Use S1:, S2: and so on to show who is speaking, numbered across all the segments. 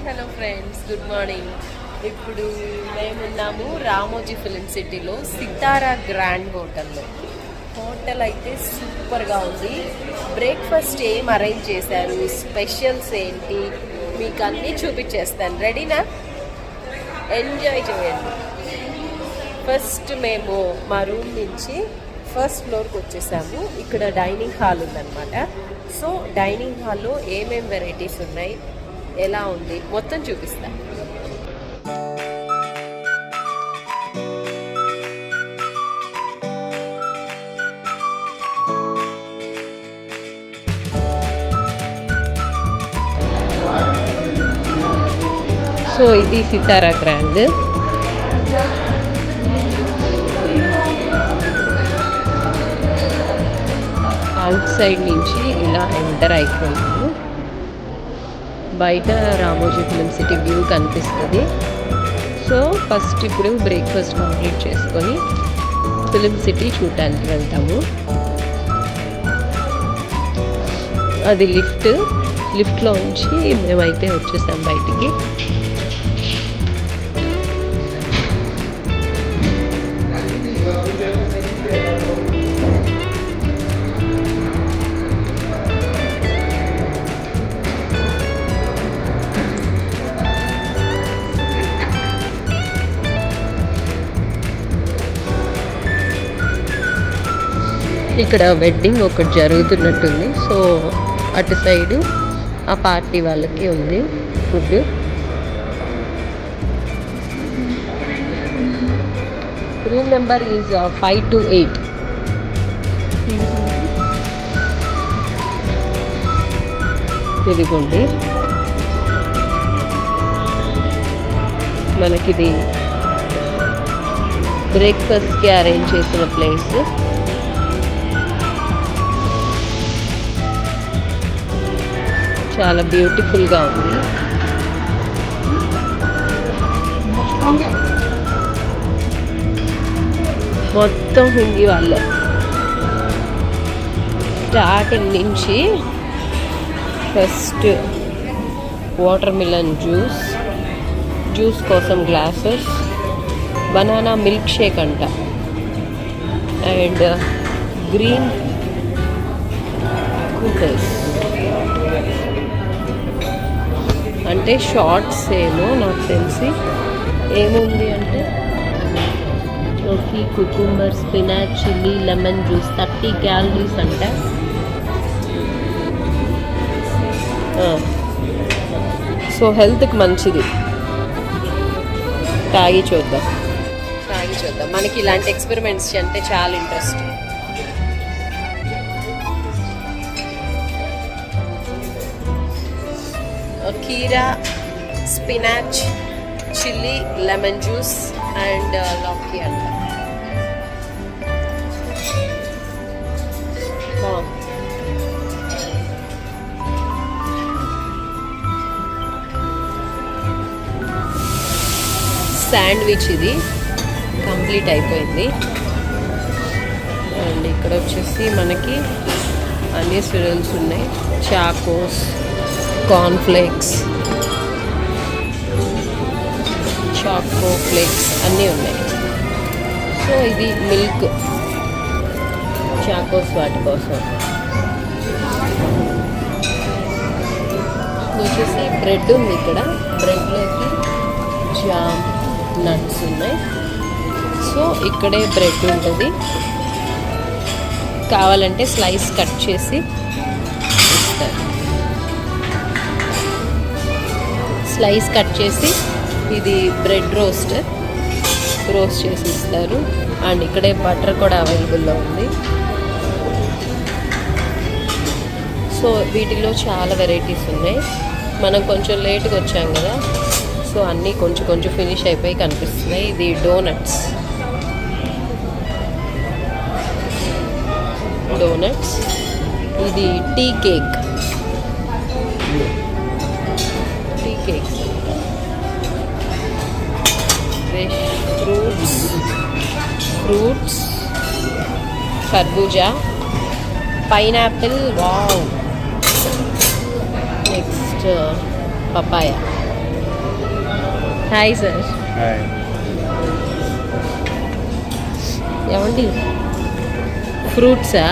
S1: Hello friends, good morning. ఇప్పుడు మేమున్నాము Ramoji film సిటీలో సితారా గ్రాండ్ హోటల్లో. హోటల్ అయితే సూపర్గా ఉంది. బ్రేక్ఫాస్ట్ ఏం అరేంజ్ చేశారు, స్పెషల్స్ ఏంటి, మీకు అన్నీ చూపించేస్తాను. రెడీనా? ఎంజాయ్ చేయండి. ఫస్ట్ మేము మా రూమ్ నుంచి ఫస్ట్ ఫ్లోర్కి వచ్చేసాము. ఇక్కడ డైనింగ్ హాల్ ఉందన్నమాట. సో డైనింగ్ హాల్లో ఏమేం వెరైటీస్ ఉన్నాయి, ఎలా ఉంది మొత్తం చూపిస్తా. సో ఇది సితారా గ్రాండ్. అవుట్ సైడ్ నుంచి ఇలా ఎంటర్ అయిపోయింది. బయట రామోజీ ఫిలిం సిటీ వ్యూ కనిపిస్తుంది. సో ఫస్ట్ ఇప్పుడు బ్రేక్ఫాస్ట్ కంప్లీట్ చేసుకొని ఫిలిం సిటీ చూడటానికి వెళ్తాము. అది లిఫ్ట్లో ఉంచి మేమైతే వచ్చేసాం బయటికి. ఇక్కడ వెడ్డింగ్ ఒకటి జరుగుతున్నట్టుంది. సో అటు సైడు ఆ పార్టీ వాళ్ళకి ఉంది ఫుడ్. Room number is 528. ఇదిగోండి, మనకిది బ్రేక్ఫాస్ట్కి అరేంజ్ చేసిన ప్లేస్. చాలా బ్యూటిఫుల్గా ఉంది. మొత్తం హిందీ వాళ్ళే. స్టార్టింగ్ నుంచి ఫస్ట్ వాటర్ మిలన్ జ్యూస్ కోసం గ్లాసెస్, బనానా మిల్క్ షేక్ అంట, అండ్ గ్రీన్ కూకర్స్ అంటే షార్ట్స్ ఏమో నాకు తెలిసి. ఏముంది అంటే cucumber, spinach, chilli, lemon juice, 30 calories అంట. సో హెల్త్కి మంచిది. తాగి చూద్దాం. మనకి ఇలాంటి ఎక్స్పెరిమెంట్స్ అంటే చాలా ఇంట్రెస్ట్. కీరా, spinach, chilli, lemon juice and లాకీ అంట. శాండ్విచ్ ఇది కంప్లీట్ అయిపోయింది. అండ్ ఇక్కడ వచ్చేసి మనకి అన్ని సిరల్స్ ఉన్నాయి. చాకోస్, కార్న్ఫ్లేక్స్, చాకో ఫ్లేక్స్ అన్నీ ఉన్నాయి. సో ఇది మిల్క్ చాకోస్ వాటి కోసం. వచ్చేసి బ్రెడ్ ఉంది ఇక్కడ. బ్రెడ్లోకి జామ్, నట్స్ ఉన్నాయి. సో ఇక్కడే బ్రెడ్ ఉంటుంది. కావాలంటే స్లైస్ కట్ చేసి ఇస్తారు. స్లైస్ కట్ చేసి ఇది బ్రెడ్ రోస్ట్ చేసి ఇస్తారు. అండ్ ఇక్కడే బటర్ కూడా అవైలబుల్లో ఉంది. సో వీటిలో చాలా వెరైటీస్ ఉన్నాయి. మనం కొంచెం లేట్గా వచ్చాం కదా, సో అన్నీ కొంచెం ఫినిష్ అయిపోయి కనిపిస్తున్నాయి. ఇది డోనట్స్. ఇది టీ కేక్స్, ఫ్రూట్స్, కర్బూజా, pineapple, wow, next papaya. Hi sir.
S2: Hi.
S1: ఏమండి ఫ్రూట్సా?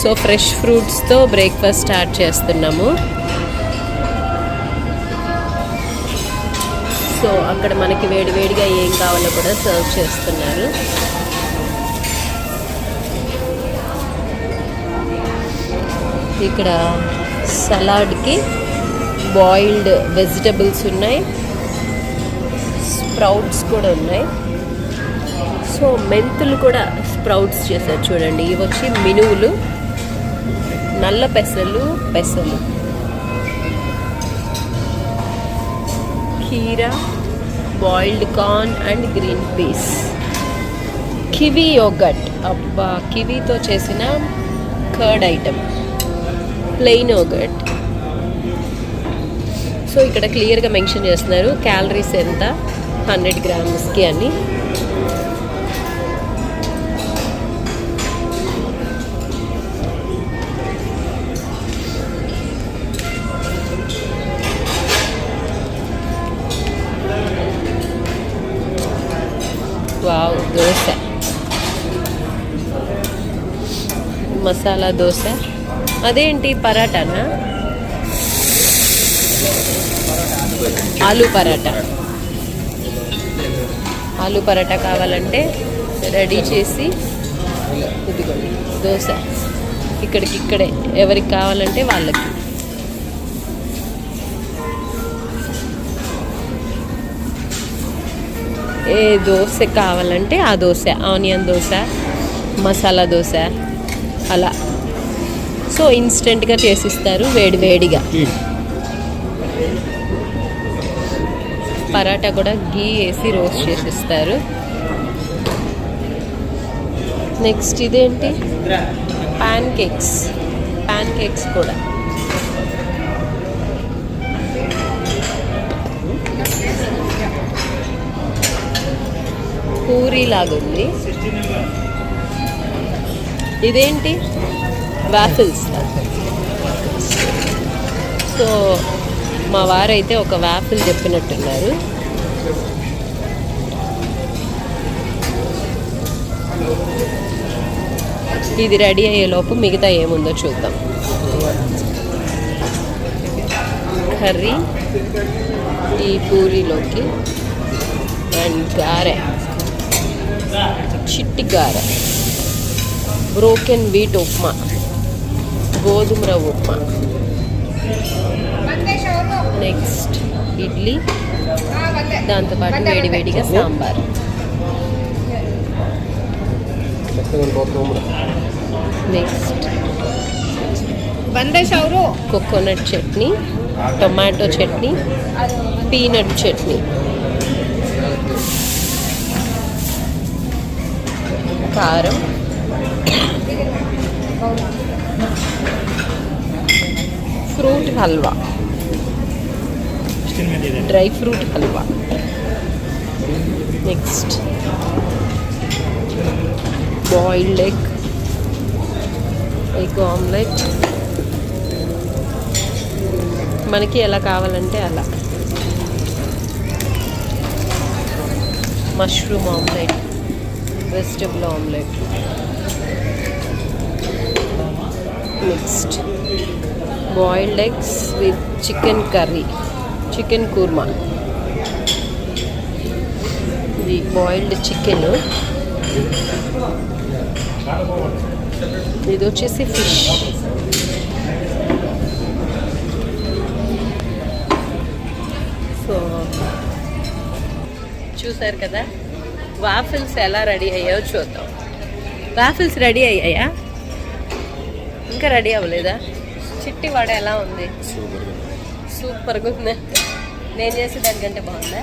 S1: సో ఫ్రెష్ ఫ్రూట్స్తో బ్రేక్ఫాస్ట్ స్టార్ట్ చేస్తున్నాము. సో అక్కడ మనకి వేడివేడిగా ఏం కావాలో కూడా సర్వ్ చేస్తున్నారు. ఇక్కడ సలాడ్కి బాయిల్డ్ వెజిటబుల్స్ ఉన్నాయి, స్ప్రౌట్స్ కూడా ఉన్నాయి. సో మెంతులు కూడా స్ప్రౌట్స్ చేశారు చూడండి. ఇవి వచ్చి మినువులు, నల్ల పెసలు, కీరా, boiled corn and green peas, kiwi yogurt. అబ్బా, కివీతో చేసిన curd item, plain yogurt. So ఇక్కడ క్లియర్గా మెన్షన్ చేస్తున్నారు క్యాలరీస్ ఎంత 100 గ్రామ్స్కి అని. వావ్, దోశ, మసాలా దోశ. అదేంటి పరాటానా? ఆలూ పరాటా. ఆలూ పరాటా కావాలంటే రెడీ చేసి ఇదిగోండి దోశ. ఇక్కడే ఎవరికి కావాలంటే వాళ్ళకి. ఏ దోశ కావాలంటే ఆ దోశ, ఆనియన్ దోశ, మసాలా దోశ అలా. సో ఇన్స్టెంట్గా చేసిస్తారు వేడివేడిగా. పరాటా కూడా గీ వేసి రోస్ట్ చేసిస్తారు. నెక్స్ట్ ఇదేంటి, ప్యాన్ కేక్స్ కూడా. పూరీ లాగుంది. ఇదేంటి, వాఫిల్స్. సో మా వారైతే ఒక వాఫిల్ చెప్పినట్టున్నారు. ఇది రెడీ అయ్యేలోపు మిగతా ఏముందో చూద్దాం. కర్రీ ఈ పూరీలోకి, అండ్ గారె, చిట్టి గారె, బ్రోకెన్ వీట్ ఉప్మా, గోధుమ రవ్వ ఉప్మా. నెక్స్ట్ ఇడ్లీ, దాంతోపాటు వేడివేడిగా sambar. Next coconut chutney, tomato chutney, peanut chutney, కారం, fruit halwa, dry fruit halwa. Next boiled egg omelette. మనకి ఎలా కావాలంటే అలా. Mushroom omelette, vegetable omelette. Next boiled eggs with chicken curry, chicken kurma. ఇది బాయిల్డ్ చికెన్. ఇది వచ్చేసి ఫిష్. సో చూసారు కదా, వాఫిల్స్ ఎలా రెడీ అయ్యాయో చూద్దాం. వాఫిల్స్ రెడీ అయ్యాయా? ఇంకా రెడీ అవ్వలేదా? చిట్టి వడ ఎలా ఉంది? సూపర్గా ఉంది. నేను చేసే దానికంటే బాగుందా?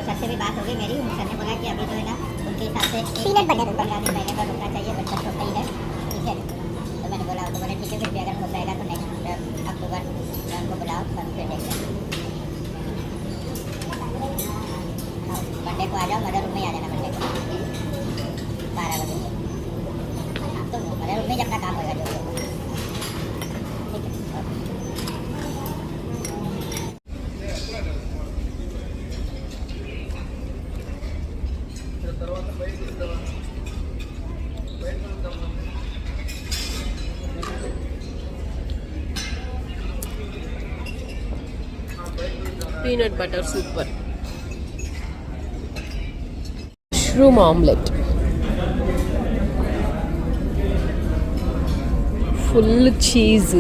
S3: सबसे भी बात हो गई मेरी, सर ने बोला कि अभी जो है ना उनके हिसाब
S2: पीनट बटर पंजाबी मैंने को रुकना चाहिए बच्चा छोटा ही है ठीक है तो मैंने बोला तो बोले ठीक है फिर भी अगर हो जाएगा तो नेक्स्ट अक्टूबर में उनको बुलाओ तब फिर देखते हैं मंडे को आ जाओ मदर रूम में आ जाना मंडे को 12 बजे आप तो मदर रूम में जब अपना काम होगा जो ठीक है
S1: peanut butter super. Mushroom omelette full cheese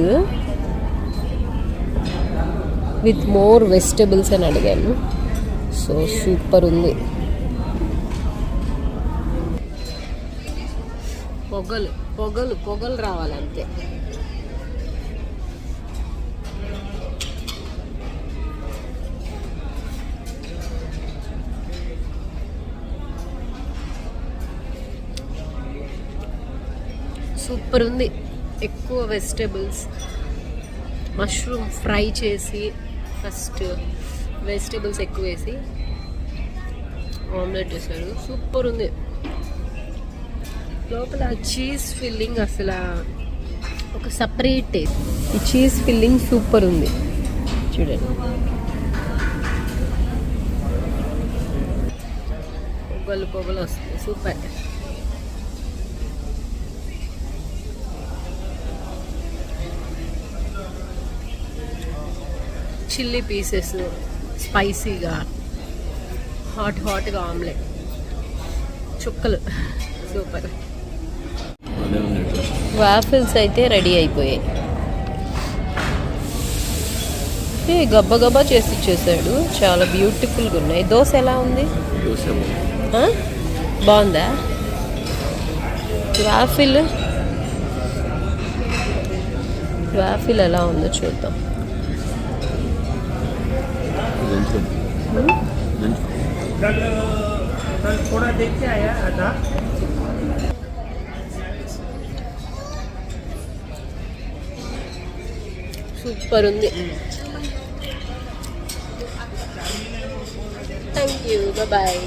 S1: with more vegetables అని అడిగాను. సో సూపర్ ఉంది. పొగలు పొగలు పొగలు రావాలంతే. సూపర్ ఉంది. ఎక్కువ వెజిటబుల్స్, మష్రూమ్ ఫ్రై చేసి ఫస్ట్ వెజిటబుల్స్ ఎక్కువ వేసి ఆమ్లెట్ వేసాడు. సూపర్ ఉంది. లోపల చీజ్ ఫిల్లింగ్ అసలు ఒక సపరేట్ టేస్ట్. ఈ చీజ్ ఫిల్లింగ్ సూపర్ ఉంది చూడండి. పొగలు పొగలు వస్తుంది. సూపర్. చిల్లీ పీసెస్ స్పైసీగా హాట్గా ఆమ్లెట్ చుక్కలు సూపర్. వాఫిల్స్ అయితే రెడీ అయిపోయాయి. గబ్బా చేసి ఇచ్చేసాడు. చాలా బ్యూటిఫుల్గా ఉన్నాయి. దోశ ఎలా ఉంది? బాగుందా? వాఫిల్ ఎలా ఉందో చూద్దాం.
S3: थोड़ा देख के आया आधा
S1: సూపర్ ఉంది. Thank you. బాయ్.